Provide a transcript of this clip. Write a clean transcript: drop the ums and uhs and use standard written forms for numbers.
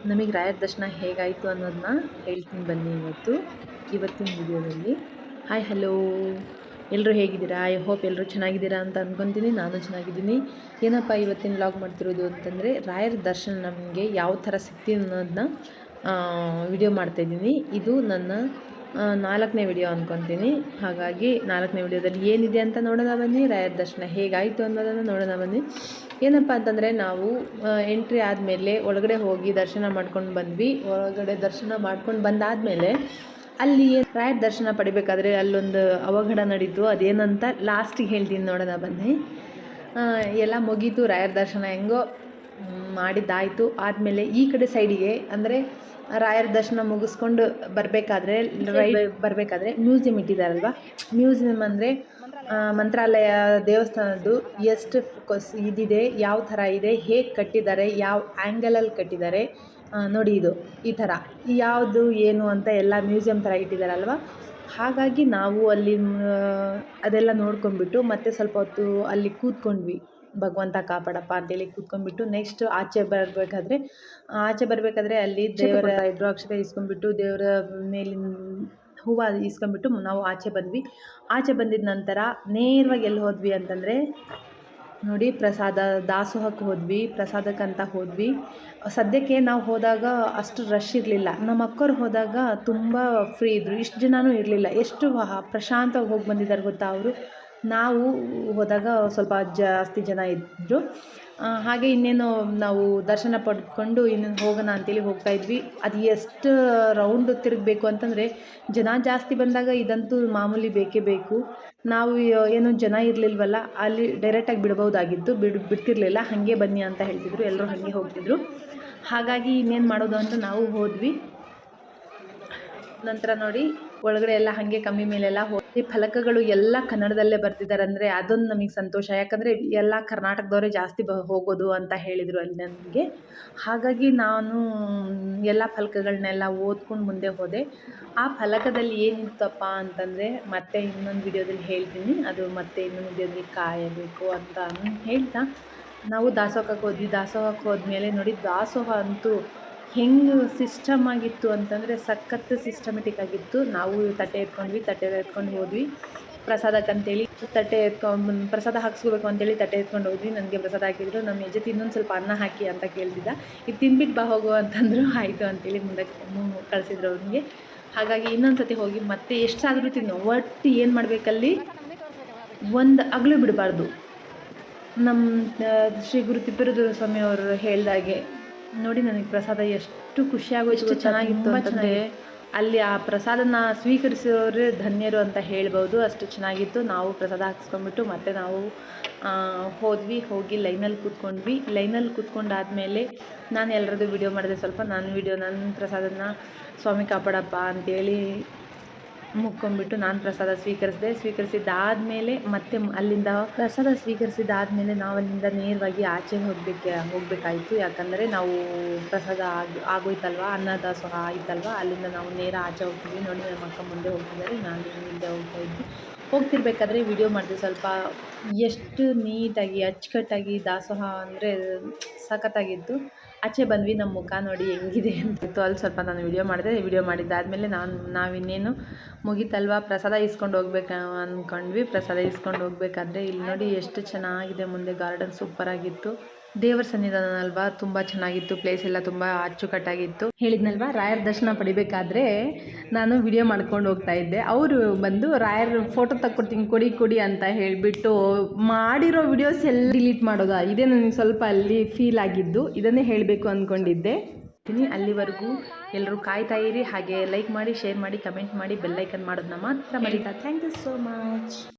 ನಮಗೆ ರಾಯರ ದರ್ಶನ ಹೇಗಾಯಿತು ಅನ್ನೋದನ್ನ ಹೇಳ್ತೀನಿ ಬನ್ನಿ ಇವತ್ತಿನ ವಿಡಿಯೋದಲ್ಲಿ. ಹಾಯ್ ಹಲೋ, ಎಲ್ಲರೂ ಹೇಗಿದ್ದೀರಾ? ಐ ಹೋಪ್ ಎಲ್ಲರೂ ಚೆನ್ನಾಗಿದ್ದೀರಾ ಅಂತ ಅಂದ್ಕೊತೀನಿ. ನಾನು ಚೆನ್ನಾಗಿದ್ದೀನಿ. ಏನಪ್ಪ ಇವತ್ತಿನ ವ್ಲಾಗ್ ಮಾಡ್ತಿರೋದು ಅಂತಂದರೆ, ರಾಯರ ದರ್ಶನ ನಮಗೆ ಯಾವ ಥರ ಸಿಕ್ತಿ ಅನ್ನೋದನ್ನ ವಿಡಿಯೋ ಮಾಡ್ತಾಯಿದ್ದೀನಿ. ಇದು ನನ್ನ 4ನೇ ವಿಡಿಯೋ ಅಂದ್ಕೊತೀನಿ. ಹಾಗಾಗಿ 4ನೇ ವಿಡಿಯೋದಲ್ಲಿ ಏನಿದೆ ಅಂತ ನೋಡೋಣ ಬನ್ನಿ. ರಾಯರ ದರ್ಶನ ಹೇಗಾಯಿತು ಅನ್ನೋದನ್ನು ನೋಡೋಣ ಬನ್ನಿ. ಏನಪ್ಪ ಅಂತಂದರೆ, ನಾವು ಎಂಟ್ರಿ ಆದಮೇಲೆ ಒಳಗಡೆ ಹೋಗಿ ದರ್ಶನ ಮಾಡ್ಕೊಂಡು ಬಂದ್ವಿ. ಒಳಗಡೆ ದರ್ಶನ ಮಾಡ್ಕೊಂಡು ಬಂದಾದಮೇಲೆ ಅಲ್ಲಿ ರಾಯರ ದರ್ಶನ ಪಡಿಬೇಕಾದ್ರೆ ಅಲ್ಲೊಂದು ಅವಘಡ ನಡೀತು. ಅದೇನಂತ ಲಾಸ್ಟಿಗೆ ಹೇಳ್ತೀನಿ, ನೋಡೋಣ ಬನ್ನಿ. ಎಲ್ಲ ಮುಗೀತು, ರಾಯರ ದರ್ಶನ ಹೆಂಗೋ ಮಾಡಿದ್ದಾಯಿತು. ಆದಮೇಲೆ ಈ ಕಡೆ ಸೈಡಿಗೆ ಅಂದರೆ ರಾಯರ ದರ್ಶನ ಮುಗಿಸ್ಕೊಂಡು ಬರಬೇಕಾದ್ರೆ ಬರಬೇಕಾದ್ರೆ ಮ್ಯೂಸಿಯಂ ಇಟ್ಟಿದ್ದಾರಲ್ವ. ಮ್ಯೂಸಿಯಂ ಅಂದರೆ ಮಂತ್ರಾಲಯ ದೇವಸ್ಥಾನದ್ದು ಎಷ್ಟು ಇದಿದೆ, ಯಾವ ಥರ ಇದೆ, ಹೇಗೆ ಕಟ್ಟಿದ್ದಾರೆ, ಯಾವ ಆ್ಯಂಗಲಲ್ಲಿ ಕಟ್ಟಿದ್ದಾರೆ ನೋಡಿ. ಇದು ಈ ಥರ ಯಾವುದು ಏನು ಅಂತ ಎಲ್ಲ ಮ್ಯೂಸಿಯಂ ಥರ ಇಟ್ಟಿದ್ದಾರಲ್ವ. ಹಾಗಾಗಿ ನಾವು ಅಲ್ಲಿ ಅದೆಲ್ಲ ನೋಡ್ಕೊಂಡ್ಬಿಟ್ಟು ಮತ್ತೆ ಸ್ವಲ್ಪ ಹೊತ್ತು ಅಲ್ಲಿ ಕೂತ್ಕೊಂಡ್ವಿ. ಭಗವಂತ ಕಾಪಾಡಪ್ಪ ಅಂತೇಳಿ ಕೂತ್ಕೊಂಡ್ಬಿಟ್ಟು ನೆಕ್ಸ್ಟ್ ಆಚೆ ಬರಬೇಕಾದ್ರೆ ಅಲ್ಲಿ ದೇವರ ರುದ್ರಾಕ್ಷತೆ ಇಸ್ಕೊಂಡ್ಬಿಟ್ಟು ದೇವರ ಮೇಲಿನ ಹೂವು ಇಸ್ಕೊಂಡ್ಬಿಟ್ಟು ನಾವು ಆಚೆ ಬಂದ್ವಿ. ಆಚೆ ಬಂದಿದ ನಂತರ ನೇರವಾಗಿ ಎಲ್ಲಿ ಹೋದ್ವಿ ಅಂತಂದರೆ ನೋಡಿ, ಪ್ರಸಾದ ದಾಸೋಹಕ್ಕೆ ಹೋದ್ವಿ. ಪ್ರಸಾದಕ್ಕಂತ ಹೋದ್ವಿ. ಸದ್ಯಕ್ಕೆ ನಾವು ಹೋದಾಗ ಅಷ್ಟು ರಶ್ ಇರಲಿಲ್ಲ. ನಮ್ಮ ಅಕ್ಕವ್ರು ಹೋದಾಗ ತುಂಬ ಫ್ರೀ ಇದ್ದರು, ಇಷ್ಟು ಜನನೂ ಇರಲಿಲ್ಲ. ಎಷ್ಟು ಪ್ರಶಾಂತವಾಗಿ ಹೋಗಿ ಬಂದಿದ್ದಾರೆ ಗೊತ್ತಾ ಅವರು. ನಾವು ಹೋದಾಗ ಸ್ವಲ್ಪ ಜಾಸ್ತಿ ಜನ ಇದ್ದರು. ಹಾಗೆ ಇನ್ನೇನು ನಾವು ದರ್ಶನ ಪಡ್ಕೊಂಡು ಇನ್ನೇನು ಹೋಗೋಣ ಅಂತೇಳಿ ಹೋಗ್ತಾಯಿದ್ವಿ. ಅದು ಎಷ್ಟು ರೌಂಡ್ ತಿರುಗಬೇಕು ಅಂತಂದರೆ, ಜನ ಜಾಸ್ತಿ ಬಂದಾಗ ಇದಂತೂ ಮಾಮೂಲಿ ಬೇಕೇ ಬೇಕು. ನಾವು ಏನೋ ಜನ ಇರಲಿಲ್ವಲ್ಲ, ಅಲ್ಲಿ ಡೈರೆಕ್ಟಾಗಿ ಬಿಡ್ಬೋದಾಗಿತ್ತು, ಬಿಡ್ತಿರ್ಲಿಲ್ಲ. ಹಾಗೆ ಬನ್ನಿ ಅಂತ ಹೇಳ್ತಿದ್ರು, ಎಲ್ಲರೂ ಹಾಗೆ ಹೋಗ್ತಿದ್ರು. ಹಾಗಾಗಿ ಇನ್ನೇನು ಮಾಡೋದು ಅಂತ ನಾವು ಹೋದ್ವಿ. ನಂತರ ನೋಡಿ, ಒಳಗಡೆ ಎಲ್ಲ ಹಾಗೆ ಕಮ್ಮಿ ಮೇಲೆಲ್ಲ ಹೋಗಿ ಫಲಕಗಳು ಎಲ್ಲ ಕನ್ನಡದಲ್ಲೇ ಬರ್ತಿದ್ದಾರೆ. ಅಂದರೆ ಅದೊಂದು ನಮಗೆ ಸಂತೋಷ. ಯಾಕಂದರೆ ಎಲ್ಲ ಕರ್ನಾಟಕದವರೇ ಜಾಸ್ತಿ ಹೋಗೋದು ಅಂತ ಹೇಳಿದರು ಅಲ್ಲಿ ನನಗೆ. ಹಾಗಾಗಿ ನಾನು ಎಲ್ಲ ಫಲಕಗಳನ್ನೆಲ್ಲ ಓದ್ಕೊಂಡು ಮುಂದೆ ಹೋದೆ. ಆ ಫಲಕದಲ್ಲಿ ಏನಿತ್ತಪ್ಪ ಅಂತಂದರೆ ಮತ್ತೆ ಇನ್ನೊಂದು ವಿಡಿಯೋದಲ್ಲಿ ಹೇಳ್ತೀನಿ. ಅದು ಮತ್ತೆ ಇನ್ನೊಂದು ವಿಡಿಯೋದಲ್ಲಿ ಕಾಯಬೇಕು ಅಂತ ಹೇಳ್ತಾ ನಾವು ದಾಸೋಹಕ್ಕೆ ಹೋದ್ವಿ. ದಾಸೋಹಕ್ಕೆ ಹೋದ್ಮೇಲೆ ನೋಡಿ, ದಾಸೋಹ ಅಂತೂ ಹೆಂಗೆ ಸಿಸ್ಟಮ್ ಆಗಿತ್ತು ಅಂತಂದರೆ ಸಖತ್ತು ಸಿಸ್ಟಮೆಟಿಕ್ ಆಗಿತ್ತು. ನಾವು ತಟ್ಟೆ ಎತ್ಕೊಂಡು ಹೋದ್ವಿ ಪ್ರಸಾದಕ್ಕಂತೇಳಿ. ಪ್ರಸಾದ ಹಾಕ್ಸ್ಕೋಬೇಕು ಅಂತೇಳಿ ತಟ್ಟೆ ಎತ್ಕೊಂಡು ಹೋದ್ವಿ. ನನಗೆ ಪ್ರಸಾದ ಹಾಕಿದ್ರು. ನಮ್ಮ ಯಜತಿ ಇನ್ನೊಂದು ಸ್ವಲ್ಪ ಅನ್ನ ಹಾಕಿ ಅಂತ ಕೇಳ್ತಿದ್ದ. ಇದು ತಿನ್ಬಿಟ್ಟು ಬಾ ಹೋಗು ಅಂತಂದರು. ಆಯಿತು ಅಂತೇಳಿ ಮುಂದಕ್ಕೆ ಕಳಿಸಿದ್ರು ಅವ್ರಿಗೆ. ಹಾಗಾಗಿ ಇನ್ನೊಂದು ಸತಿ ಹೋಗಿ ಮತ್ತೆ ಎಷ್ಟಾದರೂ ತಿನ್ನು, ಒಟ್ಟು ಏನು ಮಾಡಬೇಕಲ್ಲಿ ಒಂದು ಅಗಲು ಬಿಡಬಾರ್ದು. ನಮ್ಮ ಶ್ರೀ ಗುರು ತಿಪ್ಪೇರುದ್ರ ಸ್ವಾಮಿ ಅವರು ಹೇಳ್ದಾಗೆ ನೋಡಿ, ನನಗೆ ಪ್ರಸಾದ ಎಷ್ಟು ಖುಷಿಯಾಗೋ, ಎಷ್ಟು ಚೆನ್ನಾಗಿತ್ತು ಅಂತಂದರೆ ಅಲ್ಲಿ ಆ ಪ್ರಸಾದನ ಸ್ವೀಕರಿಸೋರೇ ಧನ್ಯರು ಅಂತ ಹೇಳ್ಬೋದು. ಅಷ್ಟು ಚೆನ್ನಾಗಿತ್ತು. ನಾವು ಪ್ರಸಾದ ಹಾಕ್ಸ್ಕೊಂಡ್ಬಿಟ್ಟು ಮತ್ತೆ ನಾವು ಹೋಗಿ ಲೈನಲ್ಲಿ ಕೂತ್ಕೊಂಡ್ವಿ. ಲೈನಲ್ಲಿ ಕೂತ್ಕೊಂಡಾದಮೇಲೆ ನಾನು ಎಲ್ಲರದ್ದು ವಿಡಿಯೋ ಮಾಡಿದೆ. ಸ್ವಲ್ಪ ನನ್ನ ಪ್ರಸಾದನ ಸ್ವಾಮಿ ಕಾಪಾಡಪ್ಪ ಅಂತೇಳಿ ಮುಕ್ಕೊಂಬಿಟ್ಟು ನಾನು ಪ್ರಸಾದ ಸ್ವೀಕರಿಸಿದ್ದಾದಮೇಲೆ ಮತ್ತೆ ಅಲ್ಲಿಂದ ಪ್ರಸಾದ ಸ್ವೀಕರಿಸಿದ್ದಾದಮೇಲೆ ನಾವು ಅಲ್ಲಿಂದ ನೇರವಾಗಿ ಆಚೆ ಹೋಗಬೇಕಾಯಿತು. ಯಾಕಂದರೆ ನಾವು ಪ್ರಸಾದ ಆಗೋಯ್ತಲ್ವ, ಅನ್ನದಾಸೋಹ ಆಯ್ತಲ್ವ, ಅಲ್ಲಿಂದ ನಾವು ನೇರ ಆಚೆ ಹೋಗ್ತಿದ್ವಿ. ನೋಡಿ, ನಮ್ಮ ಅಕ್ಕ ಮುಂದೆ ಹೋಗ್ತಿದ್ದಾರೆ, ನಾನು ಹಿಂದೆ ಹೋಗ್ತಾಯಿದ್ವಿ. ಹೋಗ್ತಿರ್ಬೇಕಾದ್ರೆ ವಿಡಿಯೋ ಮಾಡಿದೆ. ಸ್ವಲ್ಪ ಎಷ್ಟು ನೀಟಾಗಿ ಅಚ್ಚುಕಟ್ಟಾಗಿ ದಾಸೋಹ ಅಂದರೆ ಸಖತ್ತಾಗಿತ್ತು. ಆಚೆ ಬಂದ್ವಿ. ನಮ್ಮ ಮುಖ ನೋಡಿ ಹೆಂಗಿದೆ ಅಂತಿತ್ತು. ಅಲ್ಲಿ ಸ್ವಲ್ಪ ನಾನು ವಿಡಿಯೋ ಮಾಡಿದೆ. ವಿಡಿಯೋ ಮಾಡಿದ್ದಾದಮೇಲೆ ನಾವಿನ್ನೇನು ಮುಗೀತಲ್ವ, ಪ್ರಸಾದ ಇಸ್ಕೊಂಡು ಹೋಗ್ಬೇಕು ಅಂದ್ಕೊಂಡ್ವಿ. ಪ್ರಸಾದ ಇಸ್ಕೊಂಡು ಹೋಗ್ಬೇಕಾದ್ರೆ ಇಲ್ಲಿ ನೋಡಿ ಎಷ್ಟು ಚೆನ್ನಾಗಿದೆ. ಮುಂದೆ ಗಾರ್ಡನ್ ಸೂಪರಾಗಿತ್ತು. ದೇವರ ಸನ್ನಿಧಾನ ಅಲ್ವಾ, ತುಂಬ ಚೆನ್ನಾಗಿತ್ತು. ಪ್ಲೇಸ್ ಎಲ್ಲ ತುಂಬ ಅಚ್ಚುಕಟ್ಟಾಗಿತ್ತು. ಹೇಳಿದ್ನಲ್ವ, ರಾಯರ ದರ್ಶನ ಪಡಿಬೇಕಾದ್ರೆ ನಾನು ವಿಡಿಯೋ ಮಾಡ್ಕೊಂಡು ಹೋಗ್ತಾ ಇದ್ದೆ. ಅವರು ಬಂದು ರಾಯರ ಫೋಟೋ ತಕ್ಕೊಡ್ತೀನಿ ಕೊಡಿ ಅಂತ ಹೇಳಿಬಿಟ್ಟು ಮಾಡಿರೋ ವಿಡಿಯೋಸ್ ಎಲ್ಲ ಡಿಲೀಟ್ ಮಾಡೋದಾ, ಇದೇ ನನಗೆ ಸ್ವಲ್ಪ ಅಲ್ಲಿ ಫೀಲ್ ಆಗಿದ್ದು. ಇದನ್ನೇ ಹೇಳಬೇಕು ಅಂದ್ಕೊಂಡಿದ್ದೆ. ಅಲ್ಲಿವರೆಗೂ ಎಲ್ಲರೂ ಕಾಯ್ತಾ ಇರಿ. ಹಾಗೆ ಲೈಕ್ ಮಾಡಿ, ಶೇರ್ ಮಾಡಿ, ಕಮೆಂಟ್ ಮಾಡಿ, ಬೆಲ್ ಐಕನ್ ಮಾಡೋದನ್ನ ಮಾತ್ರ ಮರಿತಾ. Thank you so much.